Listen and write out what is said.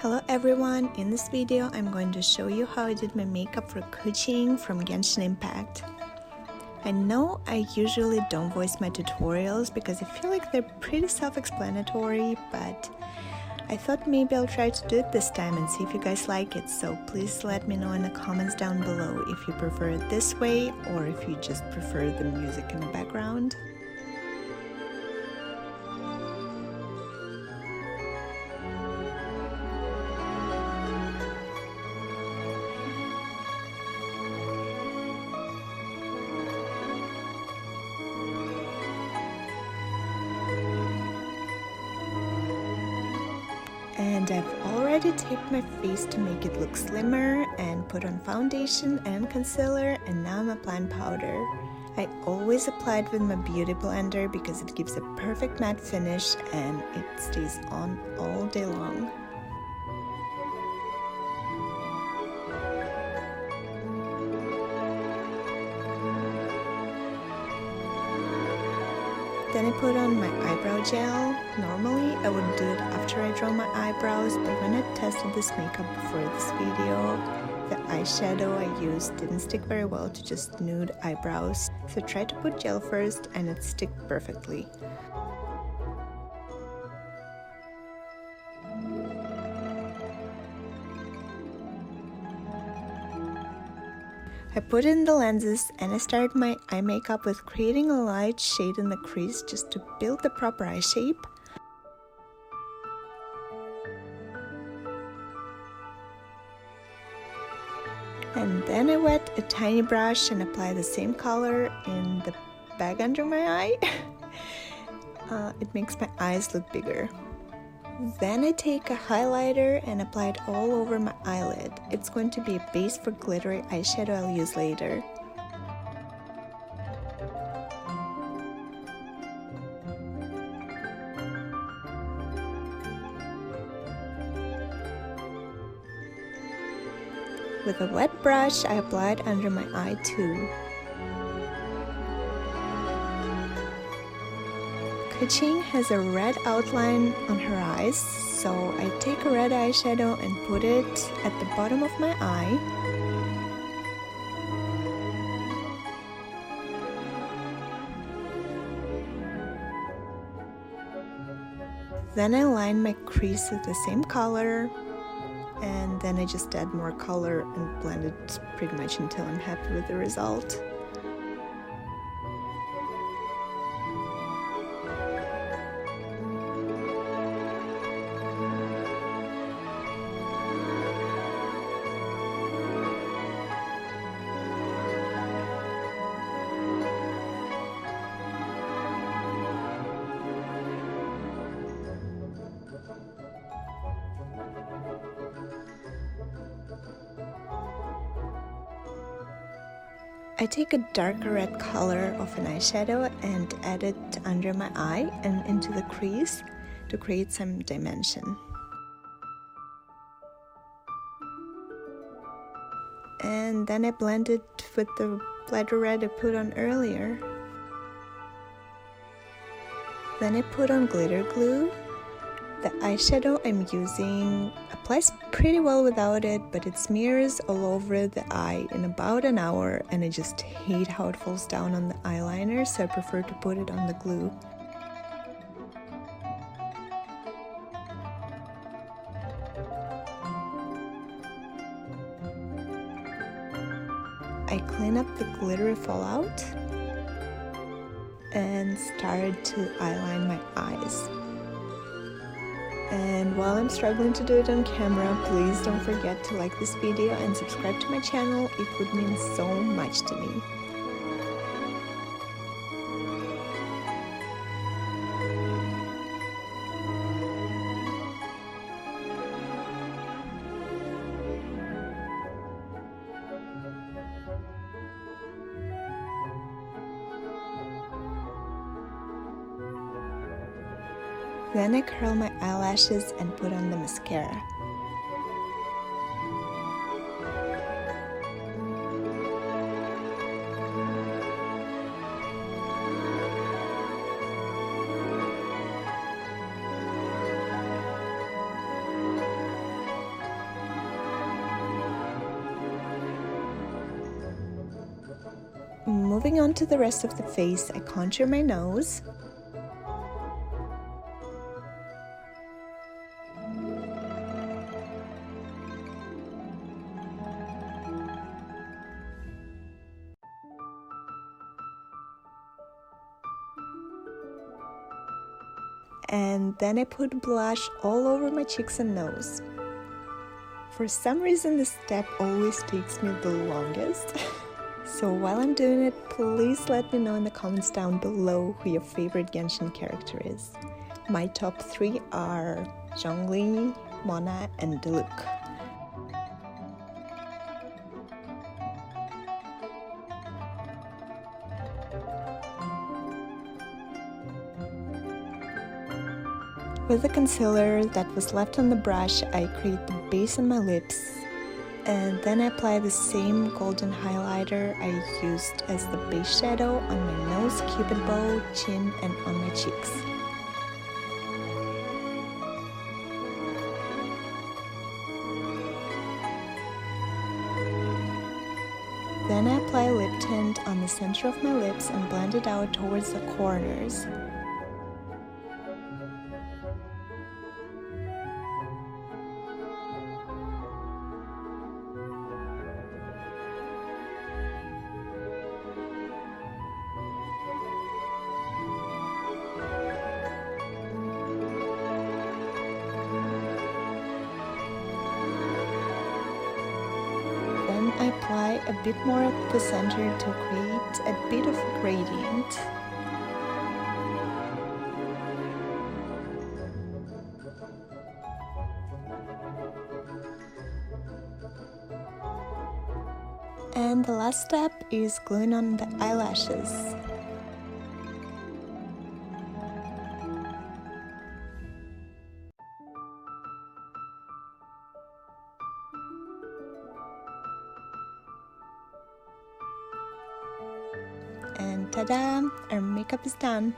Hello everyone, in this video I'm going to show you how I did my makeup for Keqing from Genshin Impact. I know I usually don't voice my tutorials because I feel like they're pretty self-explanatory, but I thought maybe I'll try to do it this time and see if you guys like it, so please let me know in the comments down below if you prefer it this way or if you just prefer the music in the background. And I've already taped my face to make it look slimmer and put on foundation and concealer, and now I'm applying powder. I always apply it with my beauty blender because it gives a perfect matte finish and it stays on all day long. Then I put on my eyebrow gel. Normally I would do it after I draw my eyebrows, but when I tested this makeup before this video, the eyeshadow I used didn't stick very well to just nude eyebrows. So I tried to put gel first and it stuck perfectly. I put in the lenses and I started my eye makeup with creating a light shade in the crease just to build the proper eye shape. And then I wet a tiny brush and apply the same color in the bag under my eye. It makes my eyes look bigger. Then I take a highlighter and apply it all over my eyelid. It's going to be a base for glittery eyeshadow I'll use later. With a wet brush, I apply it under my eye too. Keqing has a red outline on her eyes, so I take a red eyeshadow and put it at the bottom of my eye. Then I line my crease with the same color, and then I just add more color and blend it pretty much until I'm happy with the result. I take a darker red color of an eyeshadow and add it under my eye and into the crease to create some dimension. And then I blend it with the lighter red I put on earlier. Then I put on glitter glue. The eyeshadow I'm using applies pretty well without it, but it smears all over the eye in about an hour, and I just hate how it falls down on the eyeliner, so I prefer to put it on the glue. I clean up the glittery fallout and started to eyeline my eyes. And while I'm struggling to do it on camera, please don't forget to like this video and subscribe to my channel. It would mean so much to me. Then I curl my eyelashes and put on the mascara. Moving on to the rest of the face, I contour my nose. And then I put blush all over my cheeks and nose. For some reason this step always takes me the longest. So while I'm doing it, please let me know in the comments down below who your favorite Genshin character is. My top 3 are Zhongli, Mona, and Diluc. With the concealer that was left on the brush, I create the base on my lips, and then I apply the same golden highlighter I used as the base shadow on my nose, cupid bow, chin, and on my cheeks. Then I apply lip tint on the center of my lips and blend it out towards the corners. I apply a bit more at the center to create a bit of a gradient. And the last step is gluing on the eyelashes. And ta-da! Our makeup is done!